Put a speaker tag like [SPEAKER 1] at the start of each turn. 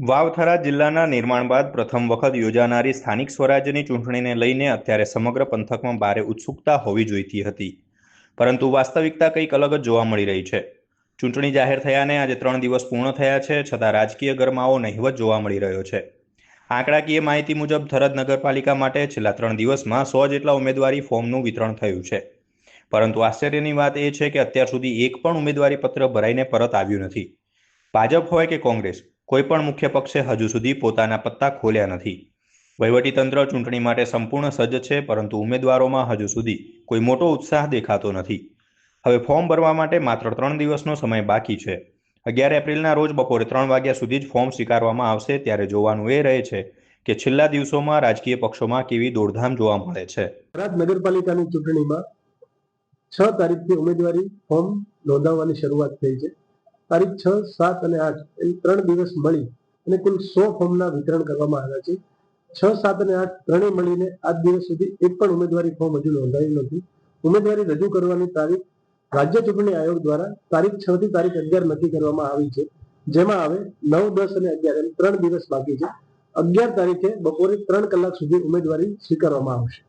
[SPEAKER 1] વાવથરા જિલ્લાના નિર્માણ બાદ પ્રથમ વખત યોજાનારી સ્થાનિક સ્વરાજ્યની ચૂંટણીને લઈને અત્યારે સમગ્ર પંથકમાં ભારે ઉત્સુકતા હોવી જોઈતી હતી, પરંતુ વાસ્તવિકતા કંઈક અલગ જ જોવા મળી રહી છે. ચૂંટણી જાહેર થયાને આજે 3 દિવસ પૂર્ણ થયા છે, છતાં રાજકીય ગરમાવો નહિવત જોવા મળી રહ્યો છે. આંકડાકીય માહિતી મુજબ થરાદ નગરપાલિકા માટે છેલ્લા 3 દિવસમાં 100 જેટલા ઉમેદવારી ફોર્મનું વિતરણ થયું છે. પરંતુ આશ્ચર્યની વાત એ છે કે અત્યાર સુધી એક પણ ઉમેદવારી પત્ર ભરાઈને પરત આવ્યું નથી. ભાજપ હોય કે કોંગ્રેસ, કોઈ પણ મુખ્ય પક્ષે હજુ સુધી પોતાના પત્તા ખોલ્યા નથી. વહીવટીતંત્ર ચૂંટણી માટે સંપૂર્ણ સજ્જ છે, પરંતુ ઉમેદવારોમાં હજુ સુધી કોઈ મોટો ઉત્સાહ દેખાતો નથી. હવે ફોર્મ ભરવા માટે માત્ર 3 દિવસનો સમય બાકી છે. 11 એપ્રિલના રોજ બપોરે 3 વાગ્યા સુધી જ ફોર્મ સ્વીકારવામાં આવશે. ત્યારે જોવાનું એ રહે છે કે છેલ્લા દિવસોમાં રાજકીય પક્ષોમાં કેવી દોડધામ જોવા મળે છે.
[SPEAKER 2] થરાદ નગરપાલિકાની ચૂંટણીમાં 6 તારીખથી ઉમેદવારી ફોર્મ નોંધાવવાની શરૂઆત થઈ છે. તારીખ 6, 7 અને 8 એમ 3 દિવસ મળી અને કુલ 100 ફોર્મના વિતરણ કરવામાં આવ્યા છે. 6, 7 અને 8 ત્રણેય મળીને આજ દિવસ સુધી એક પણ ઉમેદવારી ફોર્મ હજુ નોંધાયું નથી. ઉમેદવારી રજૂ કરવાની તારીખ રાજ્ય ચૂંટણી આયોગ દ્વારા તારીખ 6 થી તારીખ 11 નક્કી કરવામાં આવી છે, જેમાં હવે 9, 10 અને 11 એમ 3 દિવસ બાકી છે. 11 તારીખે બપોરે 3 કલાક સુધી ઉમેદવારી સ્વીકારવામાં આવશે.